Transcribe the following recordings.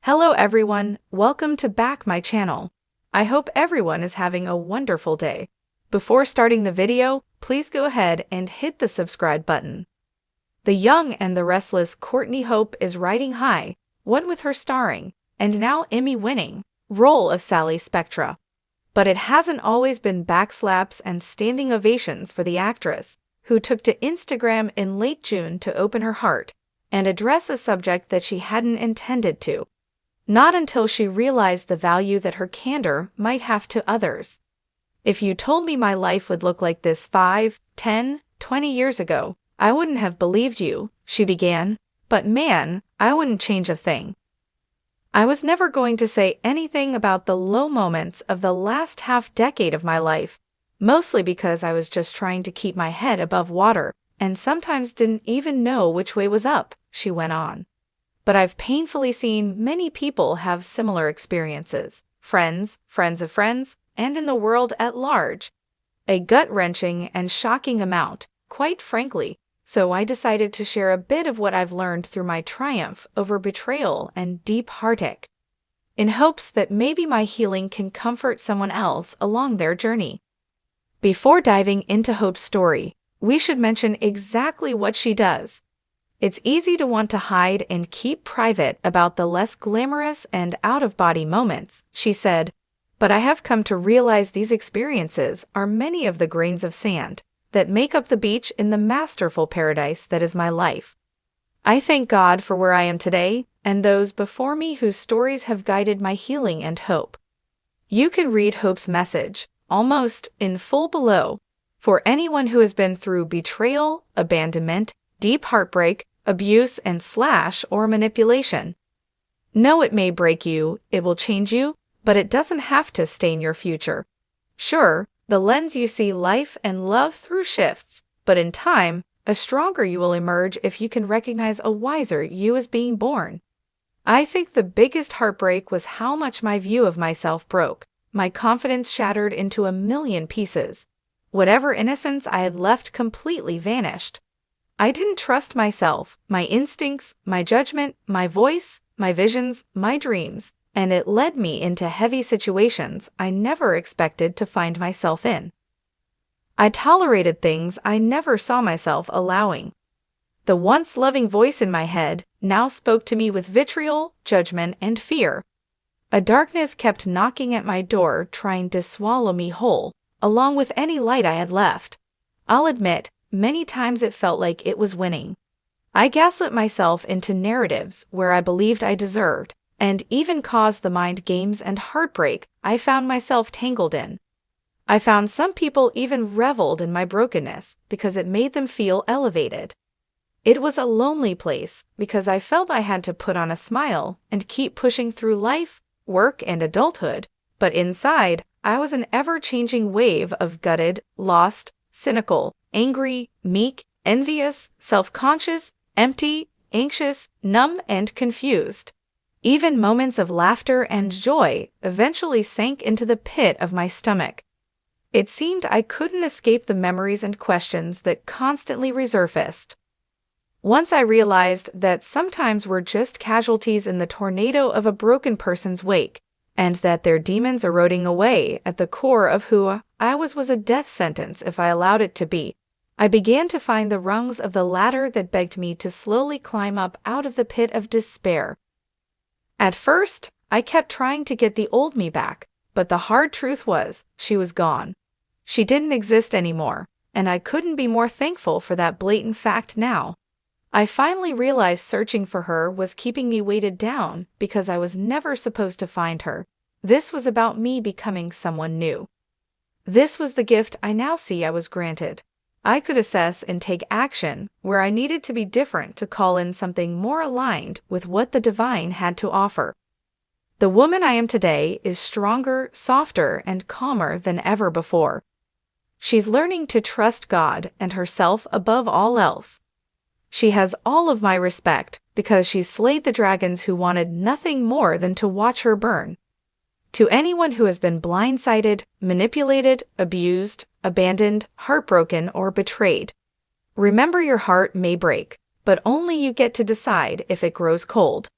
Hello everyone, welcome to back my channel. I hope everyone is having a wonderful day. Before starting the video, please go ahead and hit the subscribe button. The young and the restless Courtney Hope is riding high, what with her starring, and now Emmy-winning, role of Sally Spectra. But it hasn't always been backslaps and standing ovations for the actress, who took to Instagram in late June to open her heart and address a subject that she hadn't intended to. Not until she realized the value that her candor might have to others. If you told me my life would look like this 5, 10, 20 years ago, I wouldn't have believed you, she began, but man, I wouldn't change a thing. I was never going to say anything about the low moments of the last half-decade of my life, mostly because I was just trying to keep my head above water and sometimes didn't even know which way was up, she went on. But I've painfully seen many people have similar experiences, friends, friends of friends, and in the world at large. A gut-wrenching and shocking amount, quite frankly, so I decided to share a bit of what I've learned through my triumph over betrayal and deep heartache, in hopes that maybe my healing can comfort someone else along their journey. Before diving into Hope's story, we should mention exactly what she does. It's easy to want to hide and keep private about the less glamorous and out-of-body moments, she said, but I have come to realize these experiences are many of the grains of sand that make up the beach in the masterful paradise that is my life. I thank God for where I am today and those before me whose stories have guided my healing and hope. You can read Hope's message, almost in full below, for anyone who has been through betrayal, abandonment, deep heartbreak, abuse, and or manipulation. No, it may break you, it will change you, but it doesn't have to stain your future. Sure, the lens you see life and love through shifts, but in time, a stronger you will emerge if you can recognize a wiser you as being born. I think the biggest heartbreak was how much my view of myself broke, my confidence shattered into a million pieces. Whatever innocence I had left completely vanished. I didn't trust myself, my instincts, my judgment, my voice, my visions, my dreams, and it led me into heavy situations I never expected to find myself in. I tolerated things I never saw myself allowing. The once loving voice in my head now spoke to me with vitriol, judgment, and fear. A darkness kept knocking at my door, trying to swallow me whole, along with any light I had left. I'll admit, many times it felt like it was winning. I gaslit myself into narratives where I believed I deserved, and even caused the mind games and heartbreak I found myself tangled in. I found some people even reveled in my brokenness because it made them feel elevated. It was a lonely place because I felt I had to put on a smile and keep pushing through life, work, and adulthood, but inside, I was an ever-changing wave of gutted, lost, cynical, angry, meek, envious, self-conscious, empty, anxious, numb, and confused. Even moments of laughter and joy eventually sank into the pit of my stomach. It seemed I couldn't escape the memories and questions that constantly resurfaced. Once I realized that sometimes we're just casualties in the tornado of a broken person's wake, and that their demons eroding away at the core of who I was a death sentence if I allowed it to be, I began to find the rungs of the ladder that begged me to slowly climb up out of the pit of despair. At first, I kept trying to get the old me back, but the hard truth was, she was gone. She didn't exist anymore, and I couldn't be more thankful for that blatant fact now. I finally realized searching for her was keeping me weighted down because I was never supposed to find her. This was about me becoming someone new. This was the gift I now see I was granted. I could assess and take action where I needed to be different to call in something more aligned with what the divine had to offer. The woman I am today is stronger, softer, and calmer than ever before. She's learning to trust God and herself above all else. She has all of my respect because she's slayed the dragons who wanted nothing more than to watch her burn. To anyone who has been blindsided, manipulated, abused, abandoned, heartbroken, or betrayed, remember your heart may break, but only you get to decide if it grows cold.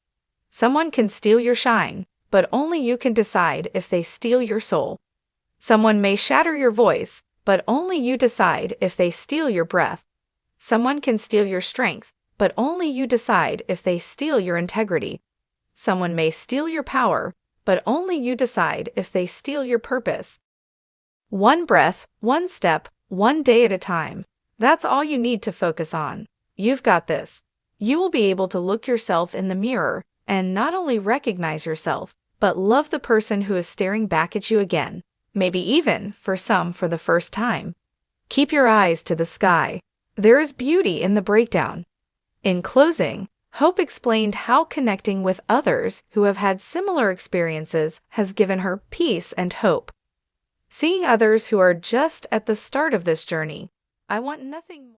Someone can steal your shine, but only you can decide if they steal your soul. Someone may shatter your voice, but only you decide if they steal your breath. Someone can steal your strength, but only you decide if they steal your integrity. Someone may steal your power, but only you decide if they steal your purpose. One breath, one step, one day at a time. That's all you need to focus on. You've got this. You will be able to look yourself in the mirror and not only recognize yourself, but love the person who is staring back at you again, maybe even, for some, for the first time. Keep your eyes to the sky. There is beauty in the breakdown. In closing, Hope explained how connecting with others who have had similar experiences has given her peace and hope. Seeing others who are just at the start of this journey, I want nothing more.